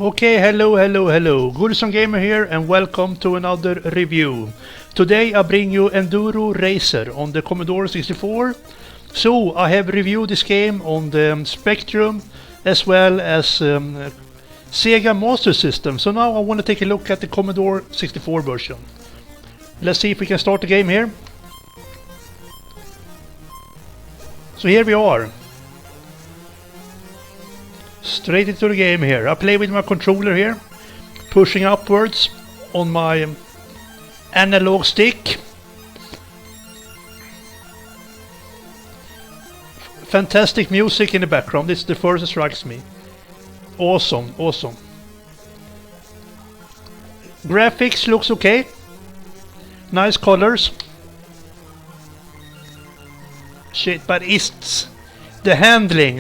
Okay, hello, Goodson Gamer here and welcome to another review. Today I bring you Enduro Racer on the Commodore 64. So I have reviewed this game on the Spectrum as well as Sega Master System. So now I want to take a look at the Commodore 64 version. Let's see if we can start the game here. So here we are. Straight into the game here. I play with my controller here, pushing upwards on my analog stick. Fantastic music in the background. This is the first that strikes me. Awesome. Graphics looks okay. Nice colors. Shit, but it's the handling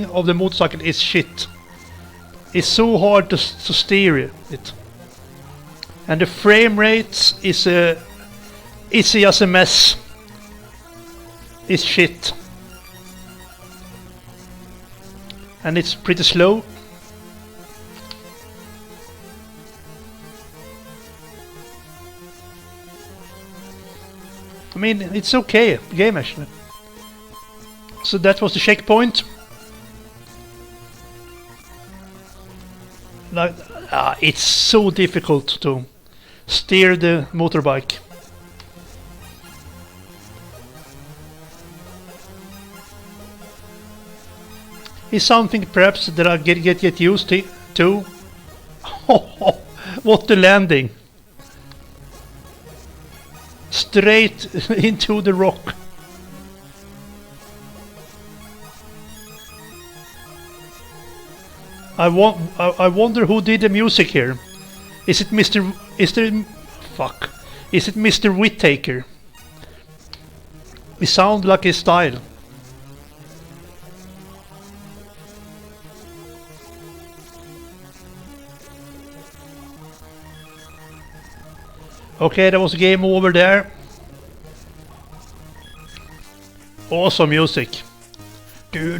of the motorcycle is shit. It's so hard to steer it, and the frame rates is it's just a mess. It's shit, and it's pretty slow. I mean, it's okay game actually. So that was the checkpoint. Like, it's so difficult to steer the motorbike. It's something perhaps that I get used to. What the landing! Straight into the rock. I wonder who did the music here. Is it Mr. Whittaker? It sounds like his style. Okay, that was game over there. Awesome music. Do.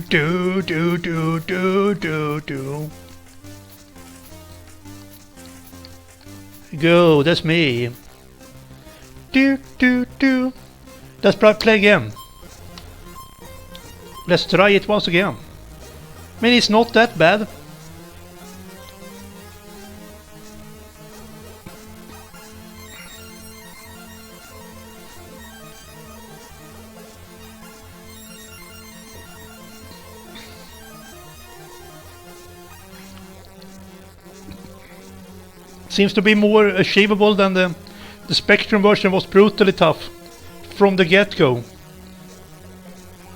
Go, that's me. Do. Let's play again. Let's try it once again. I mean, it's not that bad. Seems to be more achievable than the Spectrum version. Was brutally tough from the get-go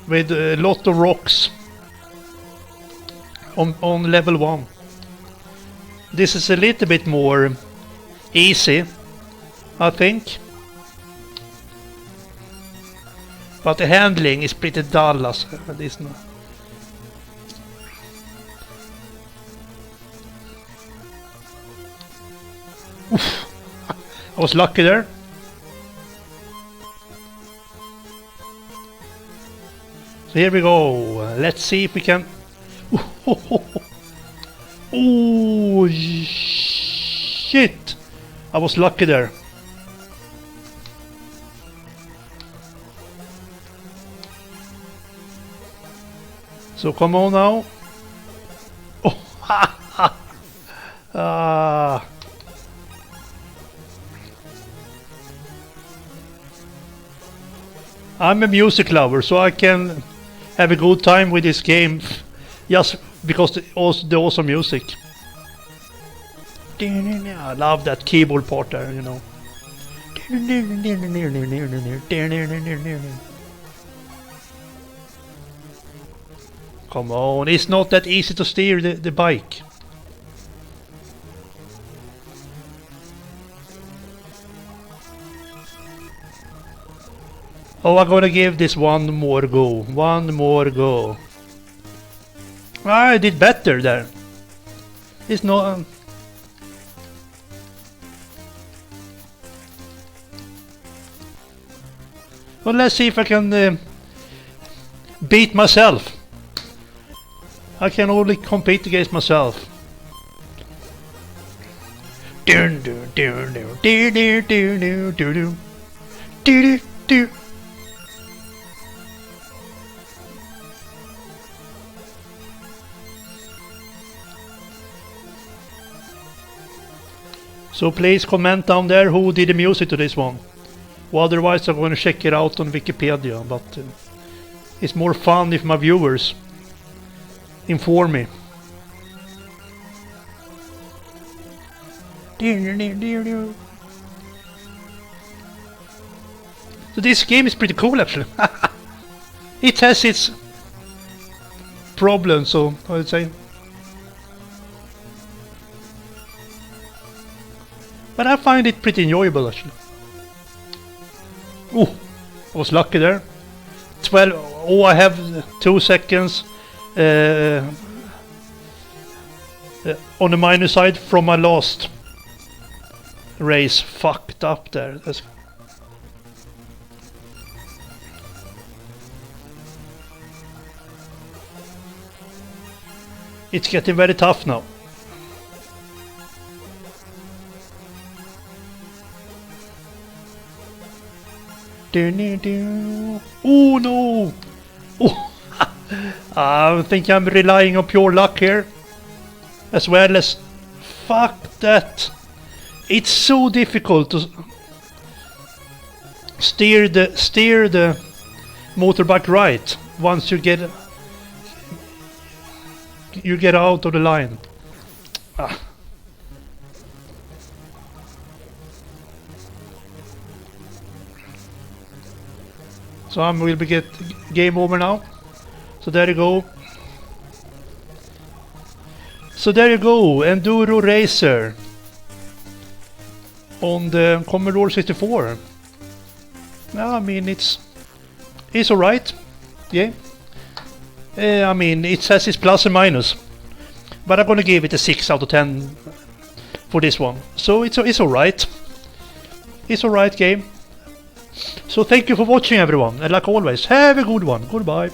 with a lot of rocks on level 1. This is a little bit more easy, I think, but the handling is pretty dull as this now. I was lucky there. So here we go. Let's see if we can. Oh shit! I was lucky there. So come on now. Oh, I'm a music lover, so I can have a good time with this game just because the awesome music. I love that keyboard part there, you know. Come on, it's not that easy to steer the bike. Oh, I'm gonna give this one more go. I did better there. It's not. Well, let's see if I can beat myself. I can only compete against myself. Dun, dun, dun, dun, dun, dun, dun, dun, dun, dun, dun. So please comment down there who did the music to this one. Well, otherwise I'm going to check it out on Wikipedia, but it's more fun if my viewers inform me. So this game is pretty cool actually. It has its problems, so I would say. But I find it pretty enjoyable actually. Oh, I was lucky there. 12. Oh, I have 2 seconds on the minus side from my last race. Fucked up there. It's getting very tough now. Oh no! Oh. I think I'm relying on pure luck here, as well as fuck that. It's so difficult to steer the motorbike right once you get out of the line. Ah. So I will be get game over now. So there you go. So there you go, Enduro Racer on the Commodore 64. I mean it's alright. Yeah. I mean it says it's plus and minus, but I'm gonna give it a 6 out of 10 for this one. So it's alright. It's alright game. So thank you for watching everyone, and like always, have a good one. Goodbye.